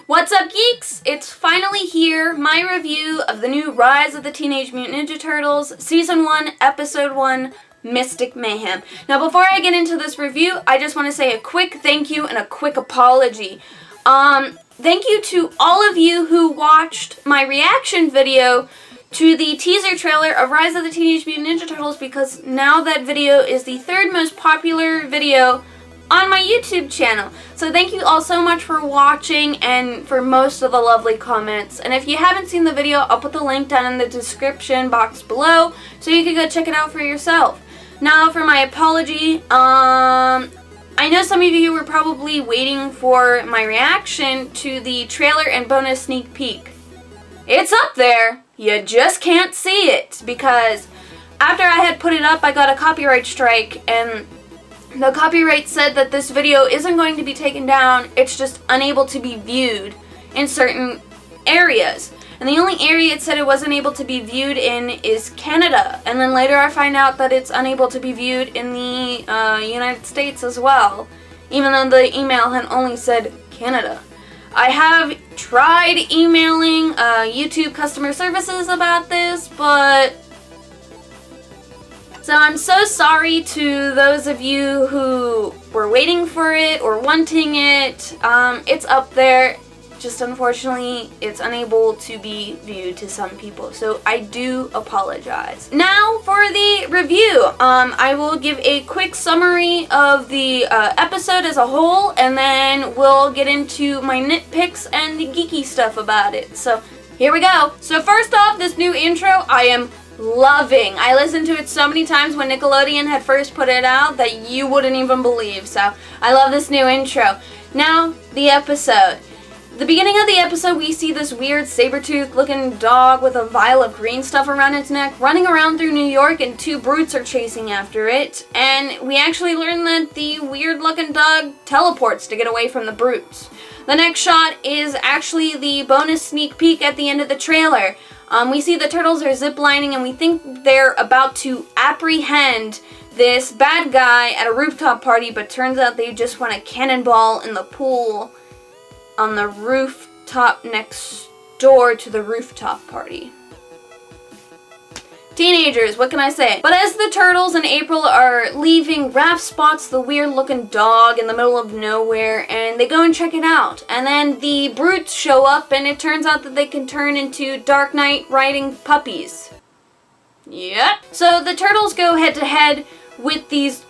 What's up, geeks? It's finally here, my review of the new Rise of the Teenage Mutant Ninja Turtles, Season 1, Episode 1, Mystic Mayhem. Now, before I get into this review, I just want to say a quick thank you and a quick apology. Thank you to all of you who watched my reaction video to the teaser trailer of Rise of the Teenage Mutant Ninja Turtles, because now that video is the third most popular video on my YouTube channel. So thank you all so much for watching and for most of the lovely comments. And if you haven't seen the video, I'll put the link down in the description box below so you can go check it out for yourself. Now for my apology, I know some of you were probably waiting for my reaction to the trailer and bonus sneak peek. It's up there, you just can't see it, because after I had put it up, I got a copyright strike, and the copyright said that this video isn't going to be taken down, it's just unable to be viewed in certain areas. And the only area it said it wasn't able to be viewed in is Canada. And then later I find out that it's unable to be viewed in the United States as well, even though the email had only said Canada. I have tried emailing YouTube customer services about this, but so I'm so sorry to those of you who were waiting for it or wanting it. It's up there. Just unfortunately, it's unable to be viewed to some people. So I do apologize. Now for the review. I will give a quick summary of the episode as a whole, and then we'll get into my nitpicks and the geeky stuff about it. So here we go. So first off, this new intro I am loving. I listened to it so many times when Nickelodeon had first put it out that you wouldn't even believe. So I love this new intro. Now, the episode. The beginning of the episode, we see this weird saber-toothed looking dog with a vial of green stuff around its neck running around through New York, and two brutes are chasing after it. And we actually learn that the weird looking dog teleports to get away from the brutes. The next shot is actually the bonus sneak peek at the end of the trailer. We see the turtles are ziplining, and we think they're about to apprehend this bad guy at a rooftop party, but turns out they just want a cannonball in the pool on the rooftop next door to the rooftop party. Teenagers, what can I say? But as the turtles and April are leaving, Raph spots the weird looking dog in the middle of nowhere, and they go and check it out. And then the brutes show up, and it turns out that they can turn into Dark Knight riding puppies. Yep. So the turtles go head to head with these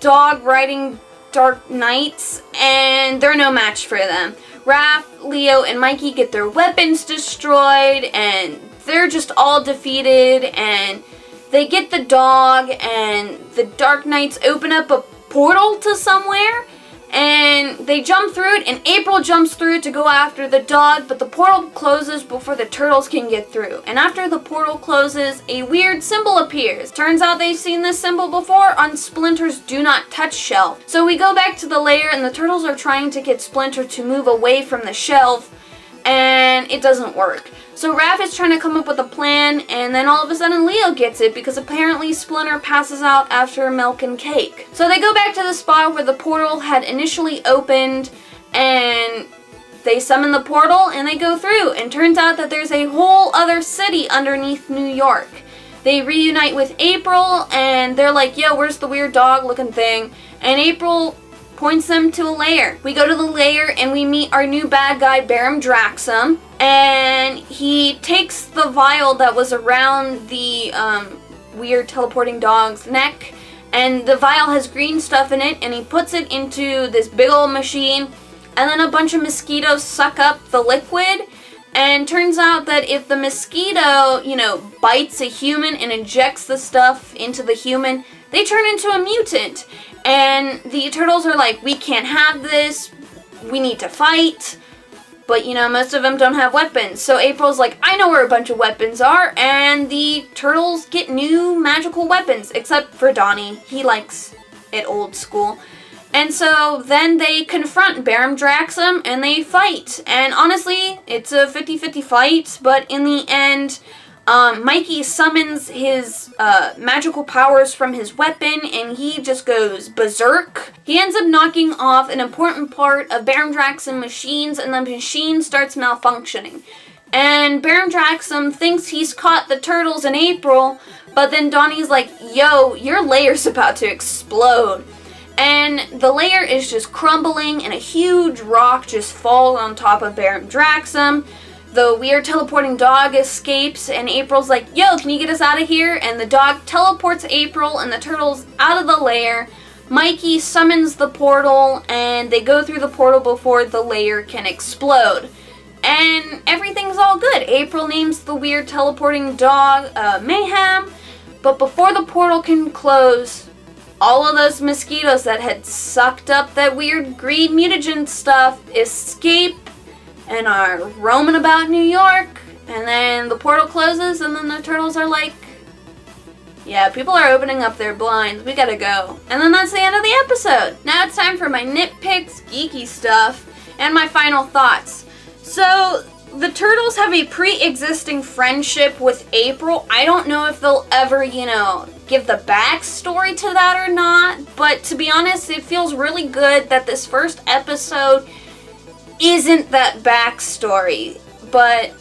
dog riding Dark Knights, and they're no match for them. Raph, Leo, and Mikey get their weapons destroyed, and they're just all defeated, and they get the dog, and the Dark Knights open up a portal to somewhere, and they jump through it, and April jumps through it to go after the dog, but the portal closes before the turtles can get through. And after the portal closes, a weird symbol appears. Turns out they've seen this symbol before on Splinter's Do Not Touch shelf. So we go back to the lair, and the turtles are trying to get Splinter to move away from the shelf, and it doesn't work. So Raph is trying to come up with a plan, and then all of a sudden Leo gets it, because apparently Splinter passes out after milk and cake. So they go back to the spot where the portal had initially opened, and they summon the portal, and they go through, and turns out that there's a whole other city underneath New York. They reunite with April, and they're like, yo, where's the weird dog looking thing? And April points them to a lair. We go to the lair, and we meet our new bad guy, Barum Draxum, and he takes the vial that was around the weird teleporting dog's neck, and the vial has green stuff in it, and he puts it into this big old machine, and then a bunch of mosquitoes suck up the liquid, and turns out that if the mosquito, bites a human and injects the stuff into the human, they turn into a mutant. And the turtles are like, we can't have this, we need to fight. But, most of them don't have weapons. So April's like, I know where a bunch of weapons are. And the turtles get new magical weapons, except for Donnie. He likes it old school. And so then they confront Barum Draxum, and they fight. And honestly, it's a 50-50 fight. But in the end, Mikey summons his magical powers from his weapon, and he just goes berserk. He ends up knocking off an important part of Baron Draxum machines, and the machine starts malfunctioning. And Baron Draxum thinks he's caught the turtles in April, but then Donnie's like, yo, your layer's about to explode. And the layer is just crumbling, and a huge rock just falls on top of Baron Draxum. The weird teleporting dog escapes, and April's like, yo, can you get us out of here? And the dog teleports April and the turtles out of the lair. Mikey summons the portal, and they go through the portal before the layer can explode. And everything's all good. April names the weird teleporting dog Mayhem. But before the portal can close, all of those mosquitoes that had sucked up that weird green mutagen stuff escape and are roaming about New York. And then the portal closes, and then the turtles are like, yeah, people are opening up their blinds. We gotta go. And then that's the end of the episode. Now it's time for my nitpicks, geeky stuff, and my final thoughts. So, the turtles have a pre-existing friendship with April. I don't know if they'll ever, give the backstory to that or not. But to be honest, it feels really good that this first episode isn't that backstory. But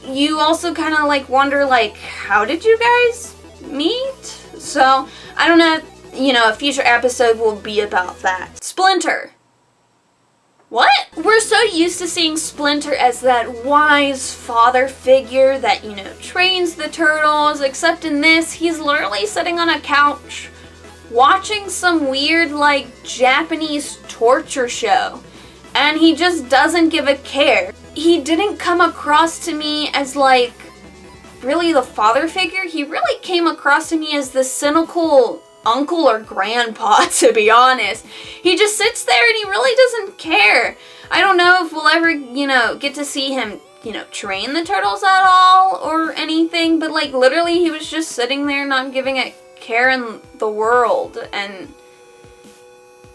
you also kind of wonder, how did you guys meet? So, I don't know, a future episode will be about that. Splinter. What? We're so used to seeing Splinter as that wise father figure that, trains the turtles, except in this, he's literally sitting on a couch watching some weird, Japanese torture show. And he just doesn't give a care. He didn't come across to me as, really the father figure. He really came across to me as the cynical uncle or grandpa, to be honest. He just sits there and he really doesn't care. I don't know if we'll ever, get to see him, train the turtles at all or anything, but literally he was just sitting there not giving a care in the world. And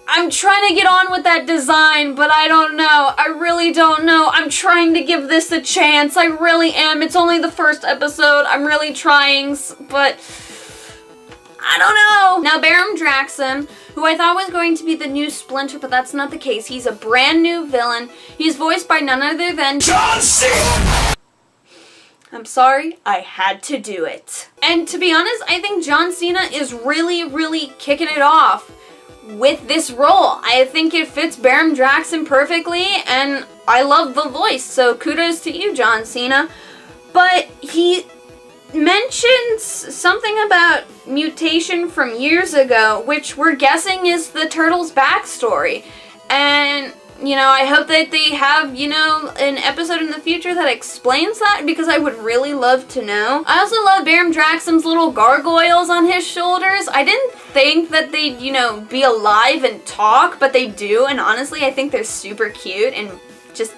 I'm trying to get on with that design, but I don't know. I really don't know. I'm trying to give this a chance. I really am. It's only the first episode. I'm really trying, but I don't know. Now, Baron Draxum, who I thought was going to be the new Splinter, but that's not the case. He's a brand new villain. He's voiced by none other than John Cena. I'm sorry, I had to do it. And to be honest, I think John Cena is really, really kicking it off with this role. I think it fits Baron Draxum perfectly, and I love the voice, so kudos to you, John Cena. But he mentions something about mutation from years ago, which we're guessing is the turtles' backstory. And, I hope that they have, an episode in the future that explains that, because I would really love to know. I also love Baron Draxum's little gargoyles on his shoulders. I didn't think that they'd, be alive and talk, but they do, and honestly, I think they're super cute and just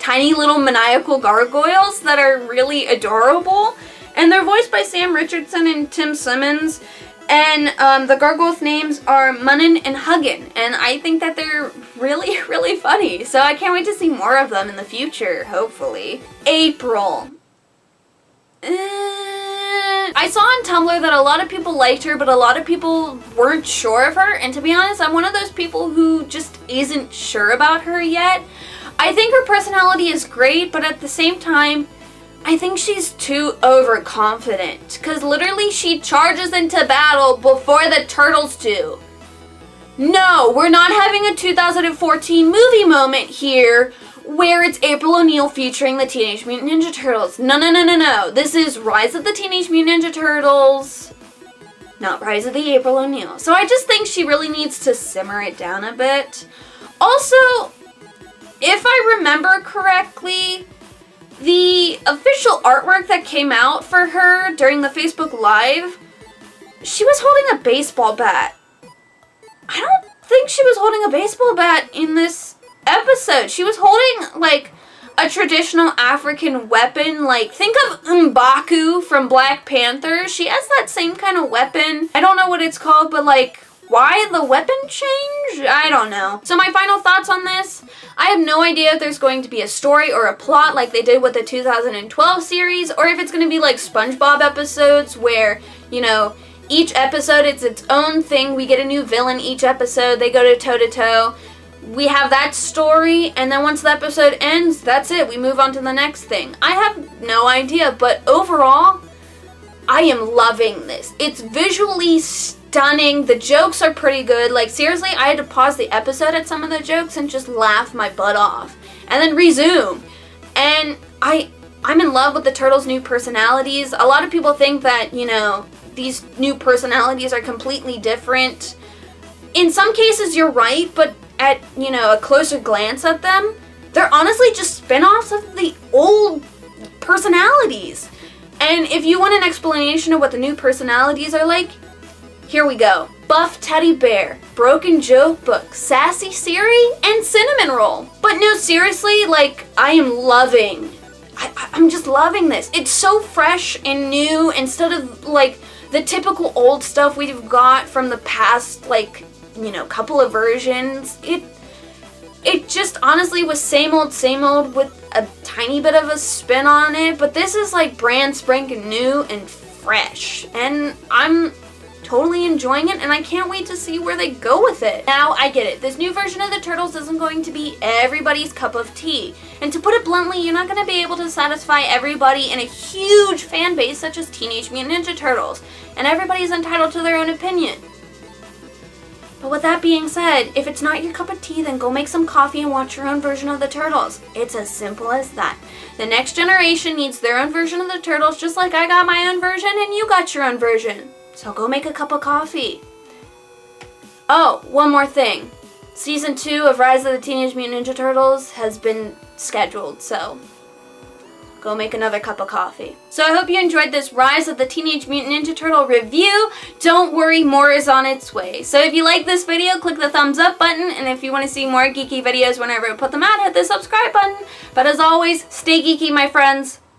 tiny little maniacal gargoyles that are really adorable. And they're voiced by Sam Richardson and Tim Simmons. And the gargoyles' names are Munnin and Huggin. And I think that they're really, really funny. So I can't wait to see more of them in the future, hopefully. April. I saw on Tumblr that a lot of people liked her, but a lot of people weren't sure of her. And to be honest, I'm one of those people who just isn't sure about her yet. I think her personality is great, but at the same time, I think she's too overconfident, because literally she charges into battle before the turtles do. No, we're not having a 2014 movie moment here where it's April O'Neil featuring the Teenage Mutant Ninja Turtles. No, no, no, no, no. This is Rise of the Teenage Mutant Ninja Turtles, not Rise of the April O'Neil. So I just think she really needs to simmer it down a bit. Also, if I remember correctly, the official artwork that came out for her during the Facebook Live, she was holding a baseball bat. I don't think she was holding a baseball bat in this episode. She was holding, a traditional African weapon. Think of M'Baku from Black Panther. She has that same kind of weapon. I don't know what it's called, but, Why the weapon change? I don't know. So my final thoughts on this, I have no idea if there's going to be a story or a plot like they did with the 2012 series, or if it's going to be like SpongeBob episodes where, you know, each episode it's its own thing. We get a new villain each episode. They go to toe-to-toe. We have that story, and then once the episode ends, that's it. We move on to the next thing. I have no idea, but overall, I am loving this. It's visually stunning. The jokes are pretty good. Like, seriously, I had to pause the episode at some of the jokes and just laugh my butt off. And then resume. And I'm in love with the Turtles' new personalities. A lot of people think that, you know, these new personalities are completely different. In some cases, you're right, but at, you know, a closer glance at them, they're honestly just spin-offs of the old personalities. And if you want an explanation of what the new personalities are like, here we go. Buff Teddy Bear, Broken Joke Book, Sassy Siri, and Cinnamon Roll. But no, seriously, like, I am loving. I'm just loving this. It's so fresh and new instead of, like, the typical old stuff we've got from the past, like, you know, couple of versions. It just honestly was same old with a tiny bit of a spin on it, but this is like brand spanking new and fresh, and I'm totally enjoying it, and I can't wait to see where they go with it. Now, I get it. This new version of the Turtles isn't going to be everybody's cup of tea, and to put it bluntly, you're not going to be able to satisfy everybody in a huge fan base such as Teenage Mutant Ninja Turtles, and everybody's entitled to their own opinion. But with that being said, if it's not your cup of tea, then go make some coffee and watch your own version of the Turtles. It's as simple as that. The next generation needs their own version of the Turtles, just like I got my own version and you got your own version. So go make a cup of coffee. Oh, one more thing. Season 2 of Rise of the Teenage Mutant Ninja Turtles has been scheduled, so go make another cup of coffee. So I hope you enjoyed this Rise of the Teenage Mutant Ninja Turtle review. Don't worry, more is on its way. So if you like this video, click the thumbs up button, and if you want to see more geeky videos whenever I put them out, hit the subscribe button. But as always, stay geeky, my friends.